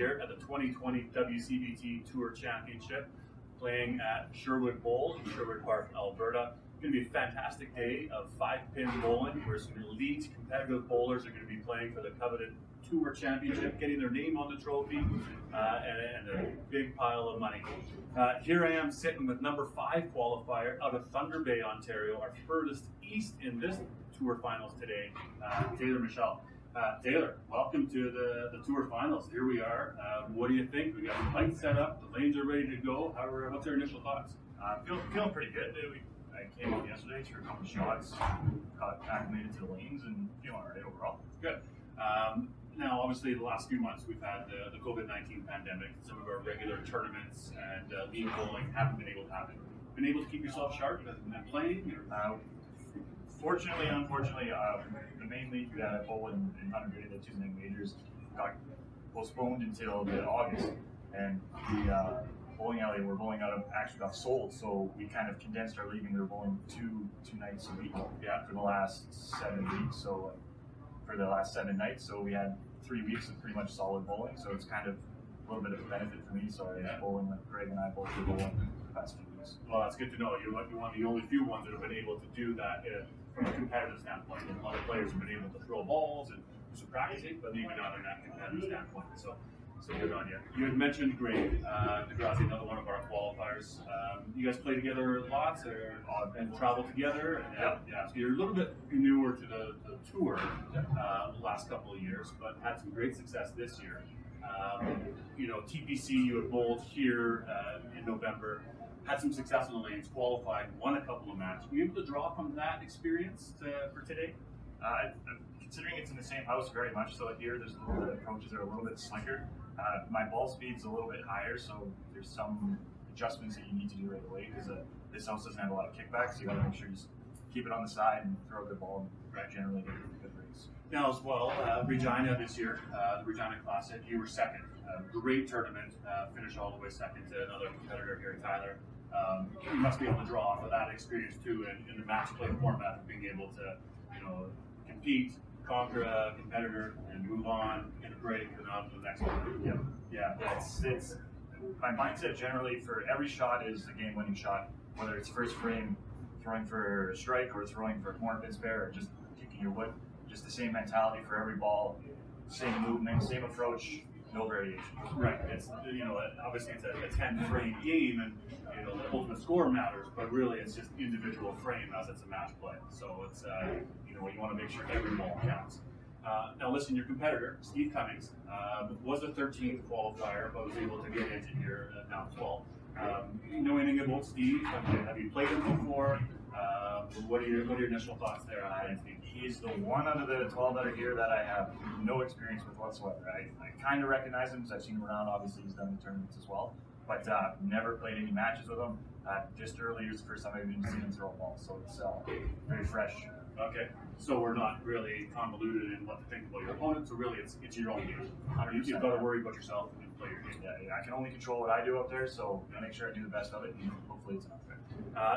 here at the 2020 WCBT Tour Championship, playing at Sherwood Bowl in Sherwood Park, Alberta. It's going to be a fantastic day of 5-pin bowling, where some elite competitive bowlers are going to be playing for the coveted Tour Championship, getting their name on the trophy, and a big pile of money. Here I am sitting with number 5 qualifier out of Thunder Bay, Ontario, our furthest east in this Tour Finals today, Michel. Taylor, welcome to the Tour Finals. Here we are. What do you think? We got the lights set up, the lanes are ready to go. What's your initial thoughts? Feeling pretty good. I came out yesterday, threw a couple shots, got acclimated to the lanes, and feeling all right overall. Good. Now, obviously, the last few months we've had the COVID-19 pandemic. Some of our regular tournaments and league bowling haven't been able to happen. Been able to keep yourself sharp and playing? Fortunately and unfortunately, the main league that I bowl in Thunder Bay, the Tuesday night majors, got postponed until mid-August, and the bowling alley we're bowling out of actually got sold, so we kind of condensed our league and we were bowling two nights a week for the last 7 weeks. So for the last 7 nights, so we had 3 weeks of pretty much solid bowling, so it's kind of a little bit of a benefit for me. So I was bowling like Greg and I both were bowling the past few weeks. Well, that's good to know. You're one of the only few ones that have been able to do that from a competitive standpoint. And a lot of players have been able to throw balls and do some practicing, but maybe not in that competitive standpoint. So good on you. You had mentioned Greg DeGrazzi, another one of our qualifiers. You guys play together lots and travel together. And, so you're a little bit newer to the tour the last couple of years, but had some great success this year. TPC, you had bowled here in November, had some success on the lanes, qualified, won a couple of matches. Were you able to draw from that experience for today? Considering it's in the same house very much so here, the approaches are a little bit slicker. My ball speed's a little bit higher, so there's some adjustments that you need to do right away because this house doesn't have a lot of kickbacks, so you got to make sure you keep it on the side and throw a good ball and generally get a good race. Now as well, Regina this year, the Regina Classic, you were second. Great tournament, finished all the way second to another competitor here, Tyler. You must be able to draw off of that experience too in the match play format of being able to, compete, conquer a competitor, and move on, get a break, and on to the next one. Yeah. It's my mindset generally for every shot is a game-winning shot, whether it's first frame, throwing for a strike, or throwing for a corner pin spare, or just kicking your wood. Just the same mentality for every ball, same movement, same approach, no variation. Right. It's obviously it's a 10-frame game, and the ultimate score matters, but really it's just individual frame as it's a match play. So it's you want to make sure every ball counts. Now listen, your competitor, Steve Cummings, was a 13th qualifier, but was able to get into here now 12. You know anything about Steve? Have you played him before? What are your initial thoughts there on Steve? He's the one out of the 12 that are here that I have no experience with whatsoever. I kind of recognize him because I've seen him around. Obviously, he's done the tournaments as well, but never played any matches with him. Just earlier is the first time I've even seen him throw a ball, so it's very fresh. Okay, so we're not really convoluted in what to think about your opponent, so really it's your own game. You've got to worry about yourself and play your game. Yeah, I can only control what I do up there, so make sure I do the best of it, and hopefully it's not fair.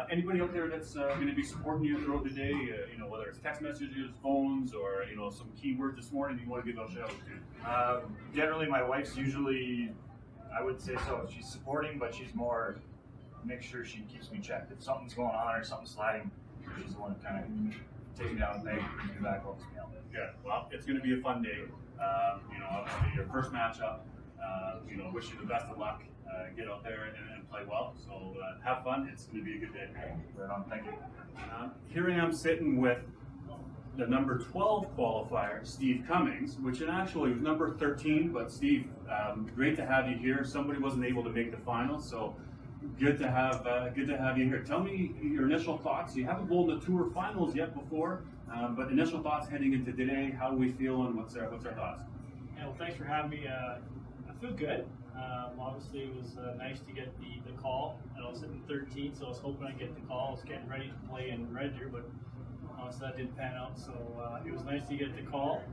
Anybody out there that's going to be supporting you throughout the day, whether it's text messages, phones, or some keywords this morning you want to give a shout out to? Generally, my wife's usually, I would say so, she's supporting, but she's more, make sure she keeps me checked. If something's going on or something's sliding, she's the one that kind of takes me down and brings me back, helps me out. Yeah, well, it's going to be a fun day. Obviously your first matchup. Wish you the best of luck. Get out there and play well. So have fun. It's going to be a good day. Right on. Thank you. Here I am sitting with the number 12 qualifier, Steve Cummings, which actually was number 13. But Steve, great to have you here. Somebody wasn't able to make the finals, so good to have you here. Tell me your initial thoughts. You haven't bowled the Tour Finals yet before, but initial thoughts heading into today. How are we feeling? What's our thoughts? Yeah, well, thanks for having me. I feel good. Obviously, it was nice to get the call. I was sitting 13th, so I was hoping I'd get the call. I was getting ready to play in Red Deer, but honestly, that didn't pan out. So it was nice to get the call.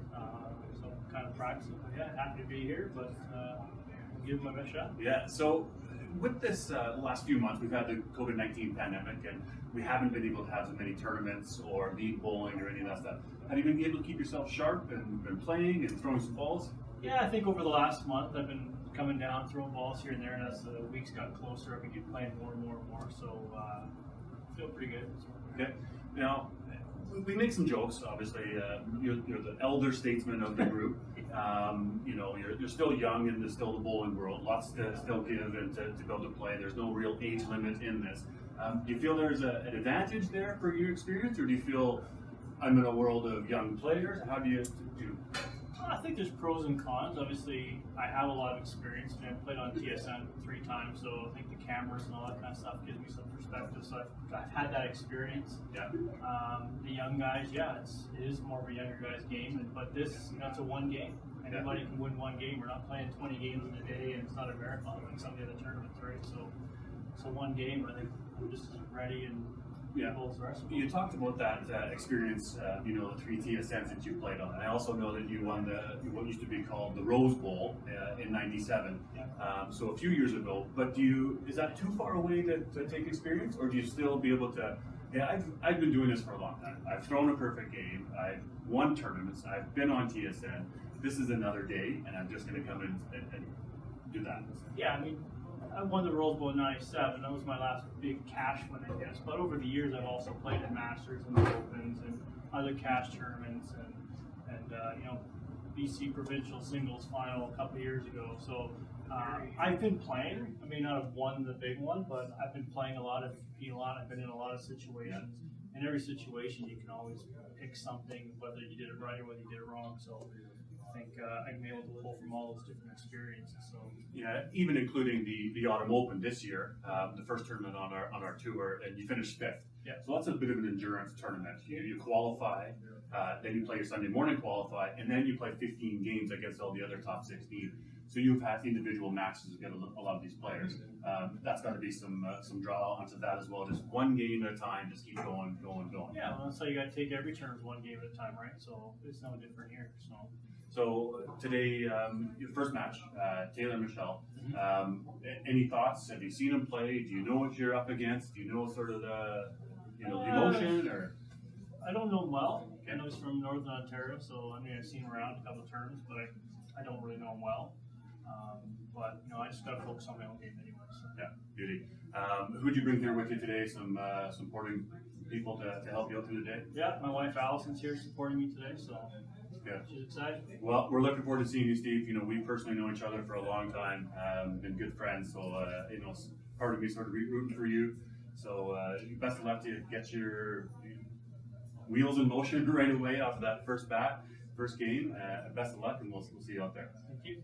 So I'm kind of practicing. But yeah, happy to be here, but give it my best shot. Yeah, so with this last few months, we've had the COVID-19 pandemic, and we haven't been able to have as many tournaments or league bowling or any of that stuff. Have you been able to keep yourself sharp and playing and throwing some balls? Yeah, I think over the last month I've been coming down, throwing balls here and there, and as the weeks got closer, I've been playing more and more and more. So I feel pretty good. Okay. Now, we make some jokes. Obviously, you're the elder statesman of the group. You know, you're still young in still the bowling world. Lots to still give and to be able to play. There's no real age limit in this. Do you feel there's an advantage there for your experience, or do you feel I'm in a world of young players? How do you do? I think there's pros and cons. Obviously, I have a lot of experience. I played on TSN 3 times, so I think the cameras and all that kind of stuff gives me some perspective. So I've had that experience. Yeah. The young guys, yeah, it is more of a younger guys game, but this, you know, it's a one game. Anybody can win one game. We're not playing 20 games in a day, and it's not a marathon like some of the other tournaments, right? So one game, I think I'm just as ready and able as the rest of them. You talked about that experience, you know, the 3 TSNs that you played on. I also know that you won what used to be called the Rose Bowl in '97, so a few years ago. But is that too far away to take experience, or do you still be able to? Yeah, I've been doing this for a long time. I've thrown a perfect game. I've won tournaments. I've been on TSN. This is another day, and I'm just going to come in and do that. Yeah, I mean, I won the Rose Bowl in '97. That was my last big cash win, I guess. But over the years, I've also played at Masters and the Opens and other cash tournaments, and you know, BC provincial singles final a couple of years ago. So I've been playing. I may not have won the big one, but I've been playing a lot. I've been competing a lot. I've been in a lot of situations. In every situation, you can always pick something, whether you did it right or whether you did it wrong. So I think I'm able to pull from all those different experiences. So yeah, even including the Autumn Open this year, the first tournament on our tour, and you finished 5th. Yeah. So that's a bit of an endurance tournament. You qualify, then you play your Sunday morning qualify, and then you play 15 games against all the other top 16. So you've had individual matches against a lot of these players. That's got to be some draw onto that as well. Just one game at a time, just keep going. yeah, well, that's how you got to take every turn one game at a time, right? So it's no different here. So today, your first match, Taylor and Michel. Any thoughts? Have you seen him play? Do you know what you're up against? Do you know sort of the emotion or? I don't know him well. I know he's from Northern Ontario, so I mean I've seen him around a couple of tournaments, but I don't really know him well. But you know, I just got to focus on my own game anyway. So. Yeah, beauty. Who'd you bring here with you today? Some supporting people to help you out through the day? Yeah, my wife Allison's here supporting me today, so good. She's excited. Well, we're looking forward to seeing you, Steve. You know, we personally know each other for a long time, been good friends, so you know, part of me sort of rooting for you. So best of luck to you. Get your wheels in motion right away off of that first game. Best of luck, and we'll see you out there. Thank you.